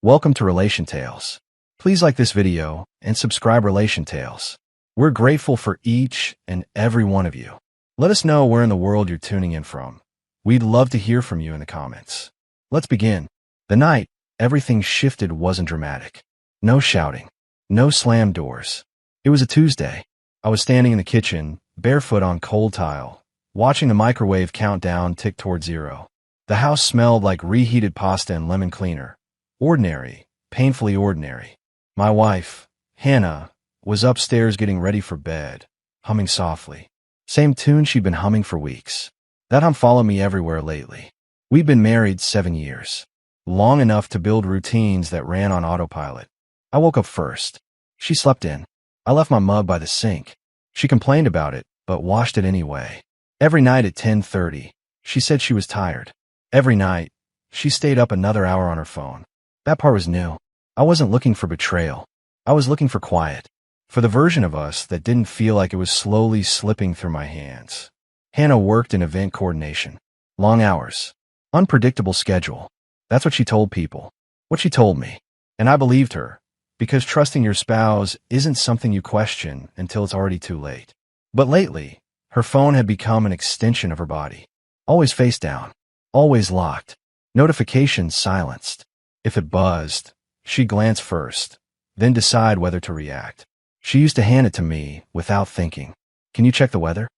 Welcome to Relation Tales. Please like this video and subscribe Relation Tales. We're grateful for each and every one of you. Let us know where in the world you're tuning in from. We'd love to hear from you in the comments. Let's begin. The night everything shifted wasn't dramatic. No shouting. No slammed doors. It was a Tuesday. I was standing in the kitchen, barefoot on cold tile, watching the microwave countdown tick toward zero. The house smelled like reheated pasta and lemon cleaner. Ordinary, painfully ordinary. My wife, Hannah, was upstairs getting ready for bed, humming softly. Same tune she'd been humming for weeks. That hum followed me everywhere lately. We'd been married 7 years. Long enough to build routines that ran on autopilot. I woke up first. She slept in. I left my mug by the sink. She complained about it, but washed it anyway. Every night at 10:30, she said she was tired. Every night, she stayed up another hour on her phone. That part was new. I wasn't looking for betrayal. I was looking for quiet. For the version of us that didn't feel like it was slowly slipping through my hands. Hannah worked in event coordination. Long hours. Unpredictable schedule. That's what she told people. What she told me. And I believed her. Because trusting your spouse isn't something you question until it's already too late. But lately, her phone had become an extension of her body. Always face down. Always locked. Notifications silenced. If it buzzed, she'd glance first, then decide whether to react. She used to hand it to me without thinking. Can you check the weather?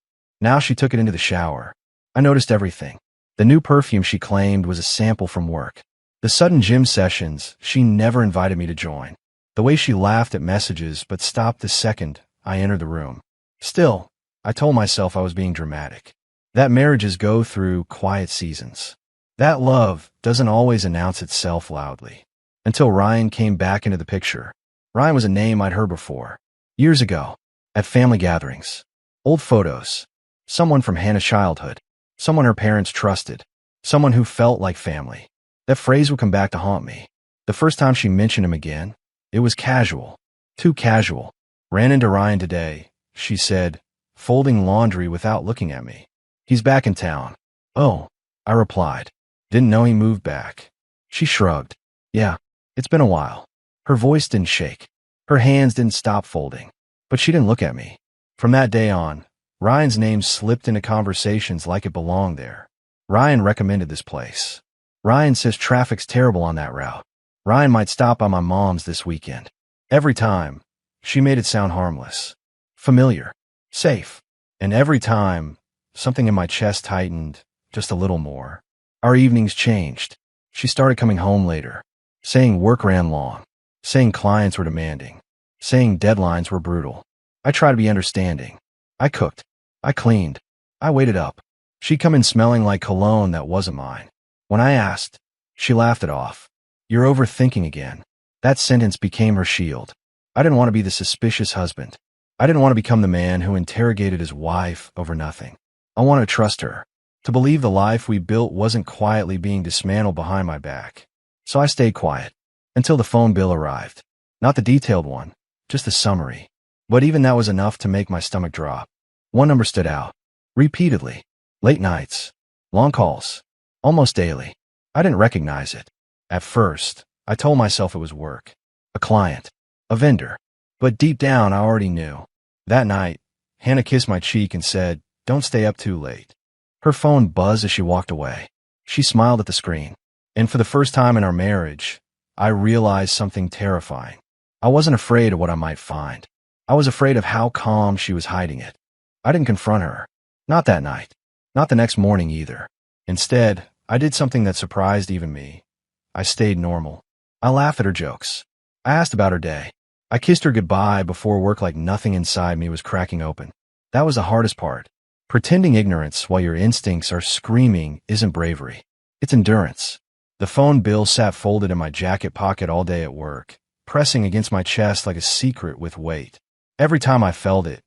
Now she took it into the shower. I noticed everything. The new perfume she claimed was a sample from work. The sudden gym sessions she never invited me to join. The way she laughed at messages but stopped the second I entered the room. Still, I told myself I was being dramatic. That marriages go through quiet seasons. That love doesn't always announce itself loudly. Until Ryan came back into the picture. Ryan was a name I'd heard before. Years ago. At family gatherings. Old photos. Someone from Hannah's childhood. Someone her parents trusted. Someone who felt like family. That phrase would come back to haunt me. The first time she mentioned him again, it was casual. Too casual. Ran into Ryan today, she said, folding laundry without looking at me. He's back in town. Oh, I replied. Didn't know he moved back. She shrugged. Yeah, it's been a while. Her voice didn't shake. Her hands didn't stop folding. But she didn't look at me. From that day on, Ryan's name slipped into conversations like it belonged there. Ryan recommended this place. Ryan says traffic's terrible on that route. Ryan might stop by my mom's this weekend. Every time, she made it sound harmless. Familiar. Safe. And every time, something in my chest tightened just a little more. Our evenings changed. She started coming home later, saying work ran long, saying clients were demanding, saying deadlines were brutal. I tried to be understanding. I cooked. I cleaned. I waited up. She'd come in smelling like cologne that wasn't mine. When I asked, she laughed it off. You're overthinking again. That sentence became her shield. I didn't want to be the suspicious husband. I didn't want to become the man who interrogated his wife over nothing. I wanted to trust her. To believe the life we built wasn't quietly being dismantled behind my back. So I stayed quiet. Until the phone bill arrived. Not the detailed one, just the summary. But even that was enough to make my stomach drop. One number stood out. Repeatedly. Late nights. Long calls. Almost daily. I didn't recognize it. At first, I told myself it was work. A client. A vendor. But deep down, I already knew. That night, Hannah kissed my cheek and said, "Don't stay up too late." Her phone buzzed as she walked away. She smiled at the screen. And for the first time in our marriage, I realized something terrifying. I wasn't afraid of what I might find. I was afraid of how calm she was hiding it. I didn't confront her. Not that night. Not the next morning either. Instead, I did something that surprised even me. I stayed normal. I laughed at her jokes. I asked about her day. I kissed her goodbye before work like nothing inside me was cracking open. That was the hardest part. Pretending ignorance while your instincts are screaming isn't bravery. It's endurance. The phone bill sat folded in my jacket pocket all day at work, pressing against my chest like a secret with weight. Every time I felt it,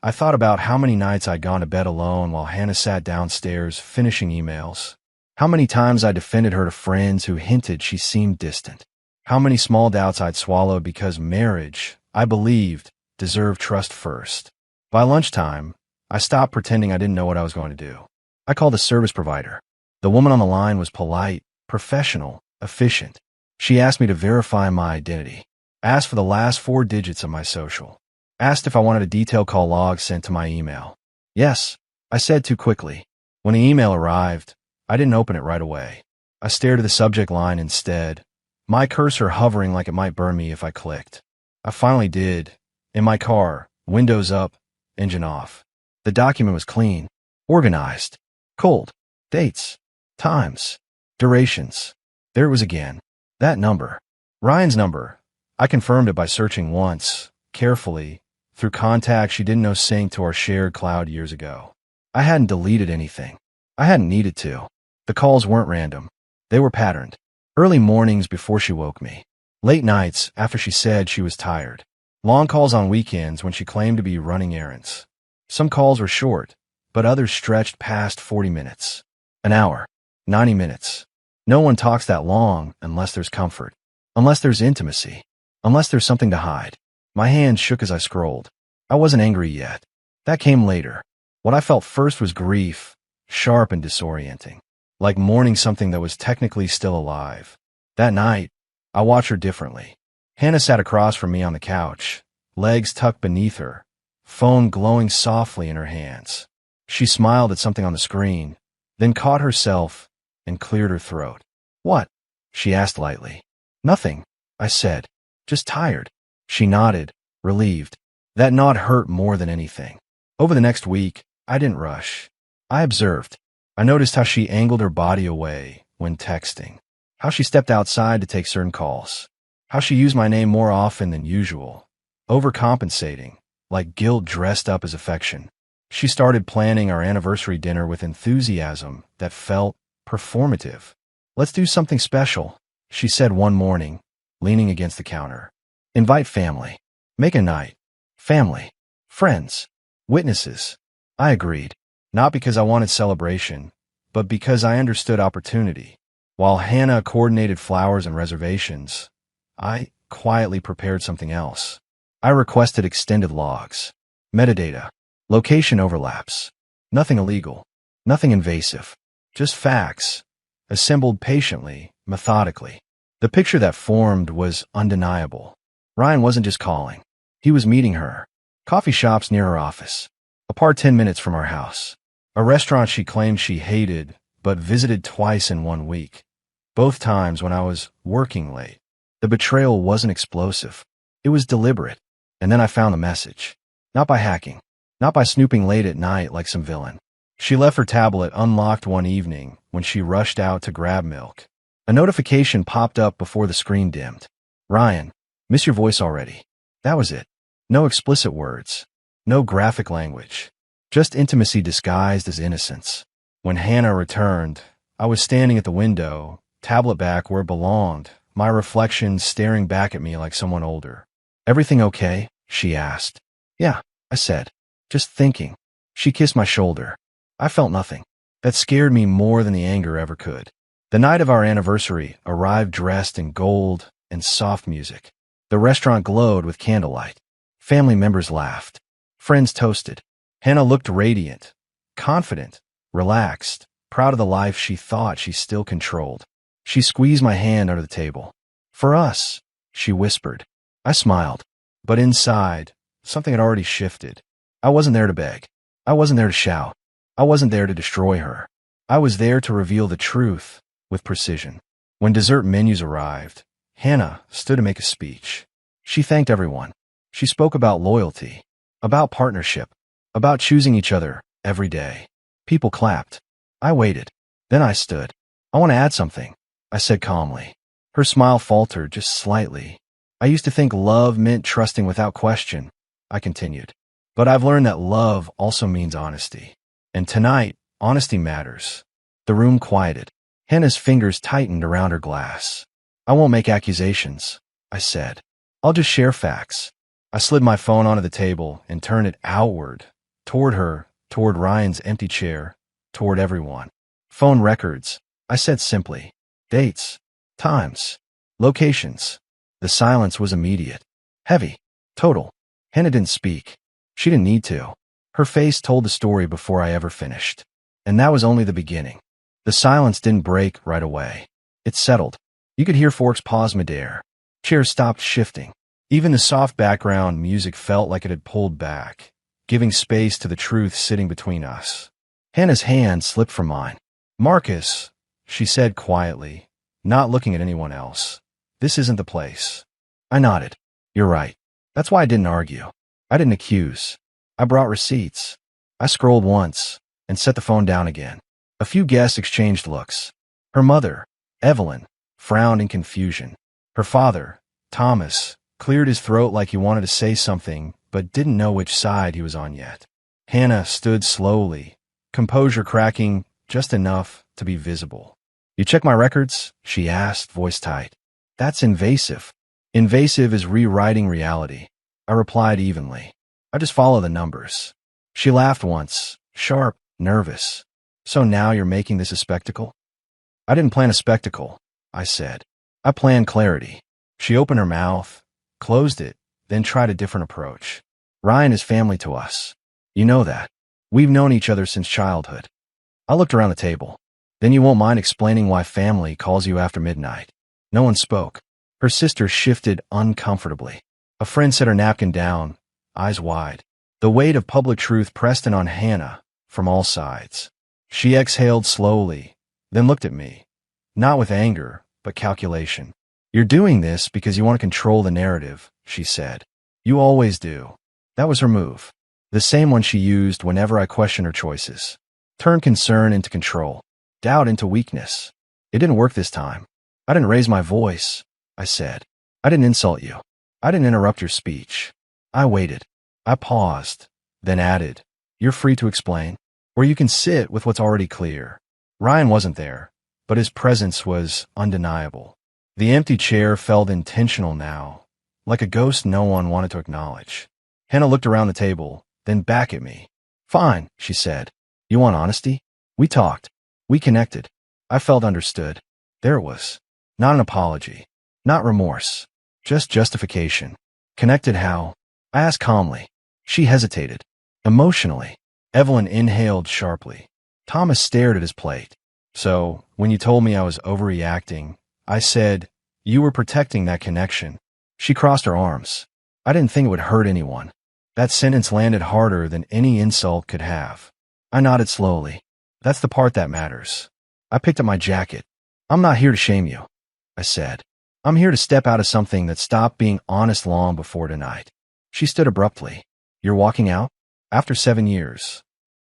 I thought about how many nights I'd gone to bed alone while Hannah sat downstairs finishing emails. How many times I defended her to friends who hinted she seemed distant. How many small doubts I'd swallowed because marriage, I believed, deserved trust first. By lunchtime, I stopped pretending I didn't know what I was going to do. I called a service provider. The woman on the line was polite, professional, efficient. She asked me to verify my identity. Asked for the last 4 digits of my social. Asked if I wanted a detailed call log sent to my email. Yes, I said too quickly. When the email arrived, I didn't open it right away. I stared at the subject line instead, my cursor hovering like it might burn me if I clicked. I finally did. In my car, windows up, engine off. The document was clean, organized, cold, dates, times, durations. There it was again. That number. Ryan's number. I confirmed it by searching once, carefully, through contacts she didn't know synced to our shared cloud years ago. I hadn't deleted anything. I hadn't needed to. The calls weren't random. They were patterned. Early mornings before she woke me. Late nights after she said she was tired. Long calls on weekends when she claimed to be running errands. Some calls were short, but others stretched past 40 minutes. An hour. 90 minutes. No one talks that long unless there's comfort. Unless there's intimacy. Unless there's something to hide. My hand shook as I scrolled. I wasn't angry yet. That came later. What I felt first was grief, sharp and disorienting. Like mourning something that was technically still alive. That night, I watched her differently. Hannah sat across from me on the couch, legs tucked beneath her, phone glowing softly in her hands. She smiled at something on the screen, then caught herself and cleared her throat. What? She asked lightly. Nothing, I said. Just tired. She nodded, relieved. That nod hurt more than anything. Over the next week, I didn't rush. I observed. I noticed how she angled her body away when texting, how she stepped outside to take certain calls, how she used my name more often than usual, overcompensating, like guilt dressed up as affection. She started planning our anniversary dinner with enthusiasm that felt performative. Let's do something special, she said one morning, leaning against the counter. Invite family. Make a night. Family. Friends. Witnesses. I agreed. Not because I wanted celebration, but because I understood opportunity. While Hannah coordinated flowers and reservations, I quietly prepared something else. I requested extended logs, metadata, location overlaps. Nothing illegal, nothing invasive, just facts, assembled patiently, methodically. The picture that formed was undeniable. Ryan wasn't just calling. He was meeting her. Coffee shops near her office. Apart 10 minutes from our house. A restaurant she claimed she hated, but visited twice in 1 week. Both times when I was working late. The betrayal wasn't explosive. It was deliberate. And then I found the message. Not by hacking. Not by snooping late at night like some villain. She left her tablet unlocked one evening when she rushed out to grab milk. A notification popped up before the screen dimmed. Ryan, miss your voice already. That was it. No explicit words. No graphic language. Just intimacy disguised as innocence. When Hannah returned, I was standing at the window, tablet back where it belonged, my reflection staring back at me like someone older. Everything okay? She asked. Yeah, I said. Just thinking. She kissed my shoulder. I felt nothing. That scared me more than the anger ever could. The night of our anniversary arrived dressed in gold and soft music. The restaurant glowed with candlelight. Family members laughed. Friends toasted. Hannah looked radiant, confident, relaxed, proud of the life she thought she still controlled. She squeezed my hand under the table. For us, she whispered. I smiled. But inside, something had already shifted. I wasn't there to beg. I wasn't there to shout. I wasn't there to destroy her. I was there to reveal the truth with precision. When dessert menus arrived, Hannah stood to make a speech. She thanked everyone. She spoke about loyalty, about partnership, about choosing each other every day. People clapped. I waited. Then I stood. I want to add something, I said calmly. Her smile faltered just slightly. I used to think love meant trusting without question, I continued. But I've learned that love also means honesty. And tonight, honesty matters. The room quieted. Hannah's fingers tightened around her glass. I won't make accusations, I said. I'll just share facts. I slid my phone onto the table and turned it outward, toward her, toward Ryan's empty chair, toward everyone. Phone records, I said simply. Dates, times, locations. The silence was immediate. Heavy. Total. Hannah didn't speak. She didn't need to. Her face told the story before I ever finished. And that was only the beginning. The silence didn't break right away. It settled. You could hear forks pause midair. Chairs stopped shifting. Even the soft background music felt like it had pulled back, giving space to the truth sitting between us. Hannah's hand slipped from mine. "Marcus," she said quietly, not looking at anyone else. "This isn't the place." I nodded. "You're right. That's why I didn't argue. I didn't accuse. I brought receipts." I scrolled once and set the phone down again. A few guests exchanged looks. Her mother, Evelyn, frowned in confusion. Her father, Thomas, cleared his throat like he wanted to say something but didn't know which side he was on yet. Hannah stood slowly, composure cracking just enough to be visible. "You check my records?" she asked, voice tight. "That's invasive." "Invasive is rewriting reality," I replied evenly. "I just follow the numbers." She laughed once, sharp, nervous. "So now you're making this a spectacle?" "I didn't plan a spectacle," I said. "I planned clarity." She opened her mouth, closed it, then tried a different approach. "Ryan is family to us. You know that. We've known each other since childhood." I looked around the table. "Then you won't mind explaining why family calls you after midnight?" No one spoke. Her sister shifted uncomfortably. A friend set her napkin down, eyes wide. The weight of public truth pressed in on Hannah from all sides. She exhaled slowly, then looked at me, not with anger, but calculation. "You're doing this because you want to control the narrative," she said. "You always do." That was her move. The same one she used whenever I questioned her choices. Turn concern into control, doubt into weakness. It didn't work this time. "I didn't raise my voice," I said. "I didn't insult you. I didn't interrupt your speech." I waited. I paused, then added, "You're free to explain, or you can sit with what's already clear." Ryan wasn't there, but his presence was undeniable. The empty chair felt intentional now, like a ghost no one wanted to acknowledge. Hannah looked around the table, then back at me. "Fine," she said. "You want honesty?" We talked. We connected. I felt understood. There it was. Not an apology. Not remorse. Just justification. Connected how? I asked calmly. She hesitated. Emotionally. Evelyn inhaled sharply. Thomas stared at his plate. "So, when you told me I was overreacting," I said, "you were protecting that connection." She crossed her arms. "I didn't think it would hurt anyone." That sentence landed harder than any insult could have. I nodded slowly. "That's the part that matters." I picked up my jacket. "I'm not here to shame you," I said. "I'm here to step out of something that stopped being honest long before tonight." She stood abruptly. "You're walking out? After 7 years?"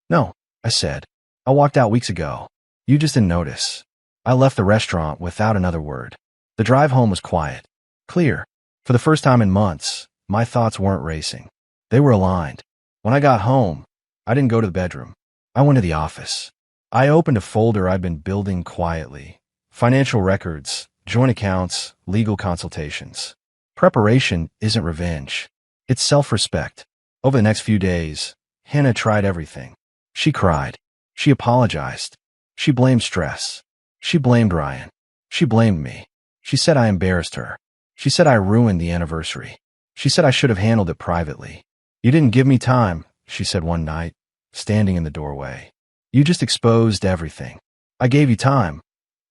"No," I said. "I walked out weeks ago. You just didn't notice." I left the restaurant without another word. The drive home was quiet. Clear. For the first time in months, my thoughts weren't racing. They were aligned. When I got home, I didn't go to the bedroom. I went to the office. I opened a folder I'd been building quietly. Financial records, joint accounts, legal consultations. Preparation isn't revenge. It's self-respect. Over the next few days, Hannah tried everything. She cried. She apologized. She blamed stress. She blamed Ryan. She blamed me. She said I embarrassed her. She said I ruined the anniversary. She said I should have handled it privately. "You didn't give me time," she said one night, standing in the doorway. "You just exposed everything." "I gave you time,"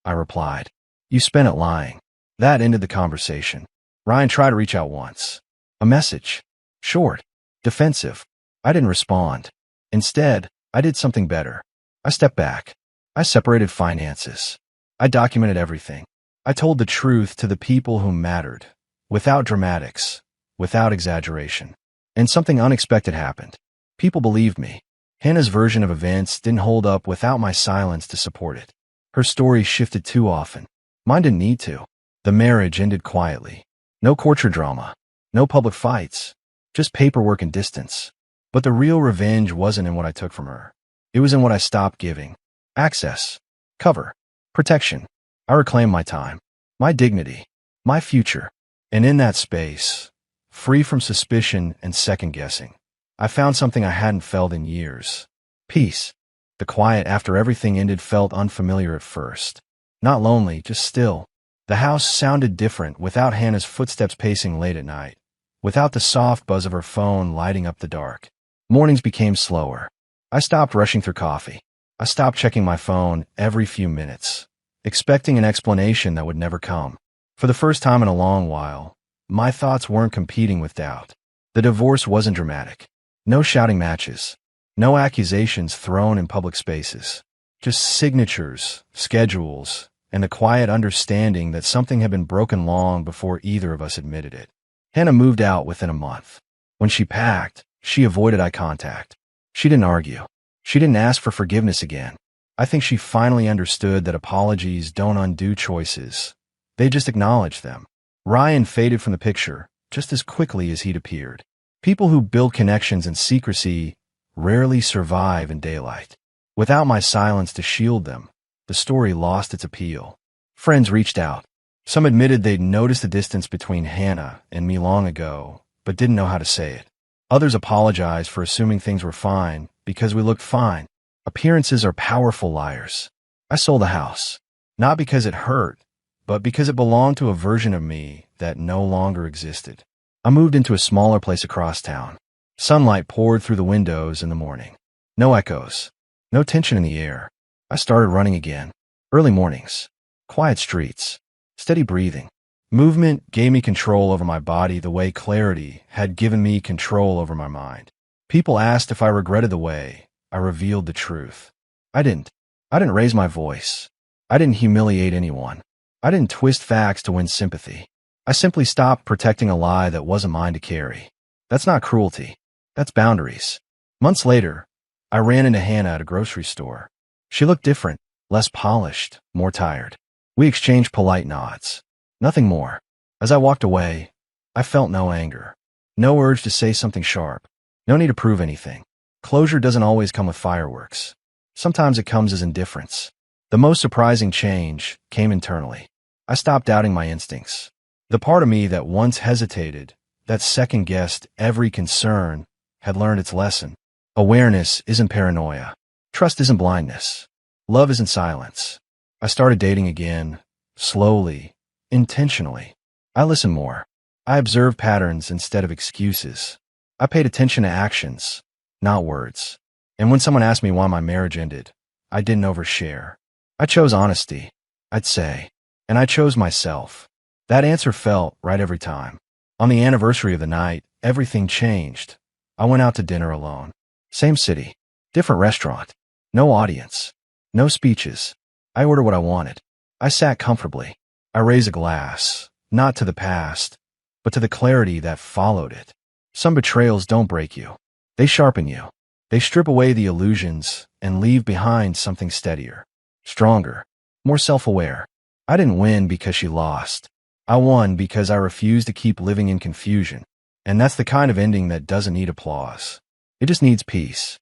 I replied. "You spent it lying." That ended the conversation. Ryan tried to reach out once. A message. Short. Defensive. I didn't respond. Instead, I did something better. I stepped back. I separated finances. I documented everything. I told the truth to the people who mattered, without dramatics, without exaggeration. And something unexpected happened. People believed me. Hannah's version of events didn't hold up without my silence to support it. Her story shifted too often. Mine didn't need to. The marriage ended quietly. No courtroom drama. No public fights. Just paperwork and distance. But the real revenge wasn't in what I took from her. It was in what I stopped giving. Access. Cover. Protection. I reclaimed my time. My dignity. My future. And in that space, free from suspicion and second-guessing, I found something I hadn't felt in years. Peace. The quiet after everything ended felt unfamiliar at first. Not lonely, just still. The house sounded different without Hannah's footsteps pacing late at night, without the soft buzz of her phone lighting up the dark. Mornings became slower. I stopped rushing through coffee. I stopped checking my phone every few minutes, expecting an explanation that would never come. For the first time in a long while, my thoughts weren't competing with doubt. The divorce wasn't dramatic. No shouting matches. No accusations thrown in public spaces. Just signatures, schedules, and a quiet understanding that something had been broken long before either of us admitted it. Hannah moved out within a month. When she packed, she avoided eye contact. She didn't argue. She didn't ask for forgiveness again. I think she finally understood that apologies don't undo choices. They just acknowledge them. Ryan faded from the picture just as quickly as he'd appeared. People who build connections in secrecy rarely survive in daylight. Without my silence to shield them, the story lost its appeal. Friends reached out. Some admitted they'd noticed the distance between Hannah and me long ago, but didn't know how to say it. Others apologized for assuming things were fine because we looked fine. Appearances are powerful liars. I sold the house, not because it hurt, but because it belonged to a version of me that no longer existed. I moved into a smaller place across town. Sunlight poured through the windows in the morning. No echoes, no tension in the air. I started running again. Early mornings, quiet streets, steady breathing. Movement gave me control over my body the way clarity had given me control over my mind. People asked if I regretted the way I revealed the truth. I didn't. I didn't raise my voice. I didn't humiliate anyone. I didn't twist facts to win sympathy. I simply stopped protecting a lie that wasn't mine to carry. That's not cruelty. That's boundaries. Months later, I ran into Hannah at a grocery store. She looked different, less polished, more tired. We exchanged polite nods. Nothing more. As I walked away, I felt no anger. No urge to say something sharp. No need to prove anything. Closure doesn't always come with fireworks. Sometimes it comes as indifference. The most surprising change came internally. I stopped doubting my instincts. The part of me that once hesitated, that second-guessed every concern, had learned its lesson. Awareness isn't paranoia. Trust isn't blindness. Love isn't silence. I started dating again, slowly, intentionally. I listened more. I observed patterns instead of excuses. I paid attention to actions, not words. And when someone asked me why my marriage ended, I didn't overshare. I chose honesty, I'd say, and I chose myself. That answer felt right every time. On the anniversary of the night, everything changed. I went out to dinner alone. Same city, different restaurant. No audience, no speeches. I ordered what I wanted. I sat comfortably. I raised a glass, not to the past, but to the clarity that followed it. Some betrayals don't break you. They sharpen you. They strip away the illusions and leave behind something steadier, stronger, more self-aware. I didn't win because she lost. I won because I refused to keep living in confusion. And that's the kind of ending that doesn't need applause. It just needs peace.